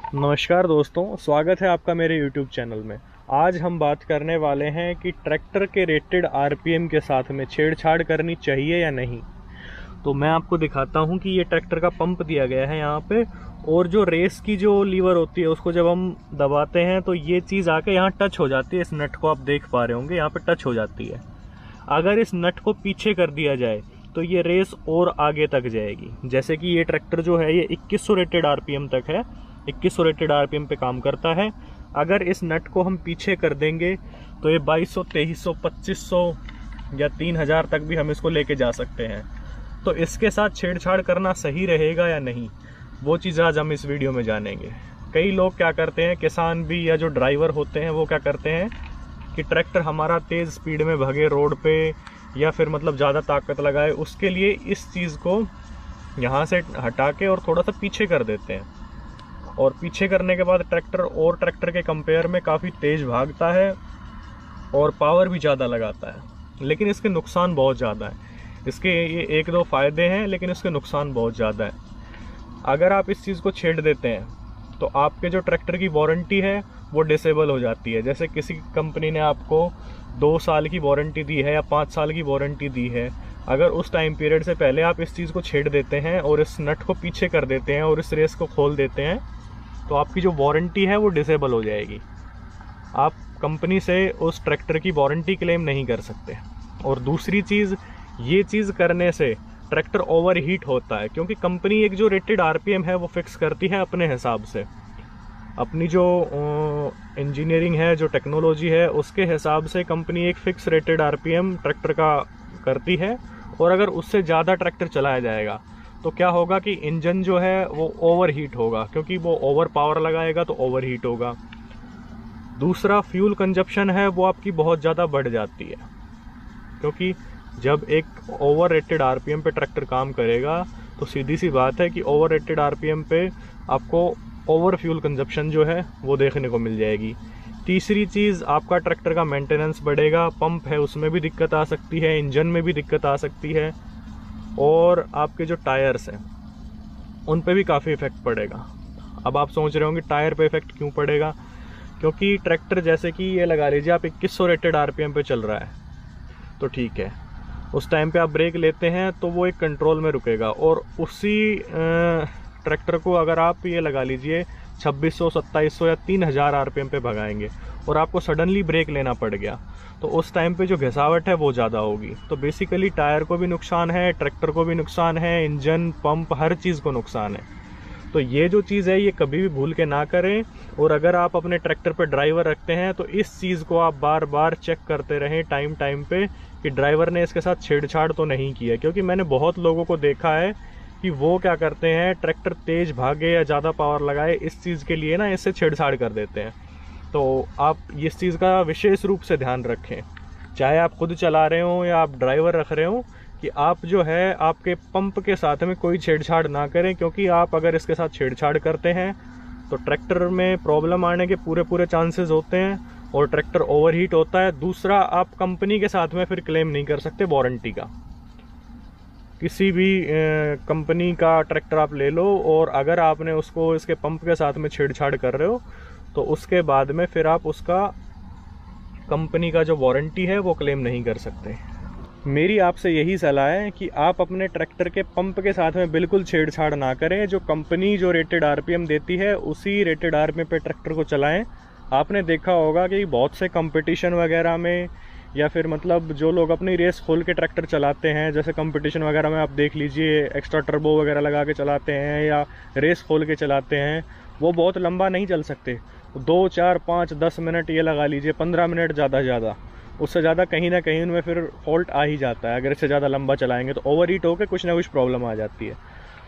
नमस्कार दोस्तों, स्वागत है आपका मेरे YouTube चैनल में। आज हम बात करने वाले हैं कि ट्रैक्टर के रेटेड आरपीएम के साथ में छेड़छाड़ करनी चाहिए या नहीं। तो मैं आपको दिखाता हूं कि ये ट्रैक्टर का पंप दिया गया है यहाँ पे, और जो रेस की जो लीवर होती है उसको जब हम दबाते हैं तो ये चीज़ आके यहाँ टच हो जाती है। इस नट को आप देख पा रहे होंगे, यहाँ पे टच हो जाती है। अगर इस नट को पीछे कर दिया जाए तो ये रेस और आगे तक जाएगी। जैसे कि ये ट्रैक्टर जो है ये 2100 रेटेड आरपीएम तक है, 2100 रेटेड आरपीएम पे काम करता है। अगर इस नट को हम पीछे कर देंगे तो ये 2200, 2300, 2500 या 3000 तक भी हम इसको लेके जा सकते हैं। तो इसके साथ छेड़छाड़ करना सही रहेगा या नहीं, वो चीज़ आज हम इस वीडियो में जानेंगे। कई लोग क्या करते हैं, किसान भी या जो ड्राइवर होते हैं वो क्या करते हैं कि ट्रैक्टर हमारा तेज़ स्पीड में भागे रोड पे, या फिर मतलब ज़्यादा ताकत लगाए, उसके लिए इस चीज़ को यहाँ से हटा के और थोड़ा सा पीछे कर देते हैं। और पीछे करने के बाद ट्रैक्टर के कंपेयर में काफ़ी तेज़ भागता है और पावर भी ज़्यादा लगाता है, लेकिन इसके नुकसान बहुत ज़्यादा हैं। इसके ये एक दो फ़ायदे हैं लेकिन इसके नुकसान बहुत ज़्यादा है। अगर आप इस चीज़ को छेड़ देते हैं तो आपके जो ट्रैक्टर की वारंटी है वो डिसेबल हो जाती है। जैसे किसी कंपनी ने आपको 2 साल की वारंटी दी है या 5 साल की वारंटी दी है, अगर उस टाइम पीरियड से पहले आप इस चीज़ को छेड़ देते हैं और इस नट को पीछे कर देते हैं और इस रेस को खोल देते हैं तो आपकी जो वारंटी है वो डिसेबल हो जाएगी। आप कंपनी से उस ट्रैक्टर की वारंटी क्लेम नहीं कर सकते। और दूसरी चीज़, ये चीज़ करने से ट्रैक्टर ओवर हीट होता है, क्योंकि कंपनी एक जो रेटेड आरपीएम है वो फिक्स करती है अपने हिसाब से। अपनी जो इंजीनियरिंग है, जो टेक्नोलॉजी है, उसके हिसाब से कंपनी एक फिक्स रेटेड आरपीएम ट्रैक्टर का करती है। और अगर उससे ज़्यादा ट्रैक्टर चलाया जाएगा तो क्या होगा कि इंजन जो है वो ओवर हीट होगा, क्योंकि वो ओवर पावर लगाएगा तो ओवर हीट होगा। दूसरा, फ्यूल कंजप्शन है वो आपकी बहुत ज़्यादा बढ़ जाती है, क्योंकि जब एक ओवर रेटेड आरपीएम पे ट्रैक्टर काम करेगा तो सीधी सी बात है कि ओवर रेटेड आरपीएम पे आपको ओवर फ्यूल कंजप्शन जो है वो देखने को मिल जाएगी। तीसरी चीज़, आपका ट्रैक्टर का मेंटेनेंस बढ़ेगा। पंप है उसमें भी दिक्कत आ सकती है, इंजन में भी दिक्कत आ सकती है, और आपके जो टायर्स हैं उन पे भी काफ़ी इफ़ेक्ट पड़ेगा। अब आप सोच रहे होंगे टायर पे इफ़ेक्ट क्यों पड़ेगा, क्योंकि ट्रैक्टर जैसे कि ये लगा लीजिए आप 2100 रेटेड आरपीएम पे चल रहा है तो ठीक है, उस टाइम पे आप ब्रेक लेते हैं तो वो एक कंट्रोल में रुकेगा। और उसी ट्रैक्टर को अगर आप ये लगा लीजिए 2600, 2700 या 3000 आरपीएम पे भगाएंगे और आपको सडनली ब्रेक लेना पड़ गया तो उस टाइम पे जो घिसावट है वो ज़्यादा होगी। तो बेसिकली टायर को भी नुकसान है, ट्रैक्टर को भी नुकसान है, इंजन, पंप, हर चीज़ को नुकसान है। तो ये जो चीज़ है ये कभी भी भूल के ना करें। और अगर आप अपने ट्रैक्टर पे ड्राइवर रखते हैं तो इस चीज़ को आप बार बार चेक करते रहें टाइम पे कि ड्राइवर ने इसके साथ छेड़छाड़ तो नहीं किया। क्योंकि मैंने बहुत लोगों को देखा है कि वो क्या करते हैं, ट्रैक्टर तेज़ भागे या ज़्यादा पावर लगाए, इस चीज़ के लिए ना इससे छेड़छाड़ कर देते हैं। तो आप इस चीज़ का विशेष रूप से ध्यान रखें, चाहे आप खुद चला रहे हो या आप ड्राइवर रख रहे हो, कि आप जो है आपके पंप के साथ में कोई छेड़छाड़ ना करें। क्योंकि आप अगर इसके साथ छेड़छाड़ करते हैं तो ट्रैक्टर में प्रॉब्लम आने के पूरे चांसेस होते हैं और ट्रैक्टर ओवरहीट होता है। दूसरा, आप कंपनी के साथ में फिर क्लेम नहीं कर सकते वारंटी का। किसी भी कंपनी का ट्रैक्टर आप ले लो और अगर आपने उसको इसके पंप के साथ में छेड़छाड़ कर रहे हो तो उसके बाद में फिर आप उसका कंपनी का जो वारंटी है वो क्लेम नहीं कर सकते। मेरी आपसे यही सलाह है कि आप अपने ट्रैक्टर के पंप के साथ में बिल्कुल छेड़छाड़ ना करें। जो कंपनी जो रेटेड आरपीएम देती है उसी रेटेड आरपीएम पे ट्रैक्टर को चलाएं। आपने देखा होगा कि बहुत से कंपटीशन वगैरह में या फिर मतलब जो लोग अपनी रेस खोल के ट्रैक्टर चलाते हैं, जैसे कंपटीशन वगैरह में आप देख लीजिए एक्स्ट्रा टर्बो वगैरह लगा के चलाते हैं या रेस खोल के चलाते हैं, वो बहुत लंबा नहीं चल सकते। 2, 4, 5, 10 मिनट, ये लगा लीजिए 15 मिनट ज़्यादा, उससे ज़्यादा कहीं ना कहीं उनमें फिर फॉल्ट आ ही जाता है। अगर इससे ज़्यादा लंबा चलाएंगे तो ओवर हीट होकर कुछ ना कुछ प्रॉब्लम आ जाती है।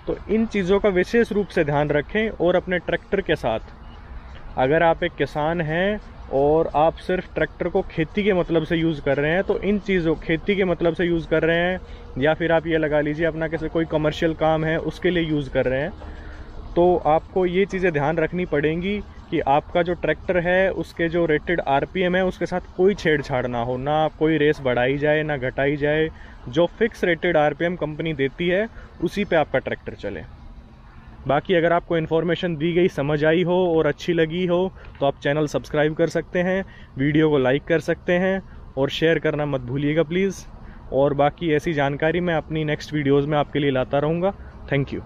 तो इन चीज़ों का विशेष रूप से ध्यान रखें। और अपने ट्रैक्टर के साथ, अगर आप एक किसान हैं और आप सिर्फ ट्रैक्टर को खेती के मतलब से यूज़ कर रहे हैं, तो इन चीज़ों खेती के मतलब से यूज़ कर रहे हैं, या फिर आप ये लगा लीजिए अपना किसी कोई कमर्शियल काम है उसके लिए यूज़ कर रहे हैं, तो आपको ये चीज़ें ध्यान रखनी पड़ेंगी कि आपका जो ट्रैक्टर है उसके जो रेटेड आरपीएम है उसके साथ कोई छेड़छाड़ ना हो, ना कोई रेस बढ़ाई जाए ना घटाई जाए। जो फिक्स रेटेड आरपीएम कंपनी देती है उसी पे आपका ट्रैक्टर चले। बाकी अगर आपको इन्फॉर्मेशन दी गई समझ आई हो और अच्छी लगी हो तो आप चैनल सब्सक्राइब कर सकते हैं, वीडियो को लाइक कर सकते हैं और शेयर करना मत भूलिएगा प्लीज़। और बाकी ऐसी जानकारी मैं अपनी नेक्स्ट वीडियोज़ में आपके लिए लाता रहूँगा। Thank you.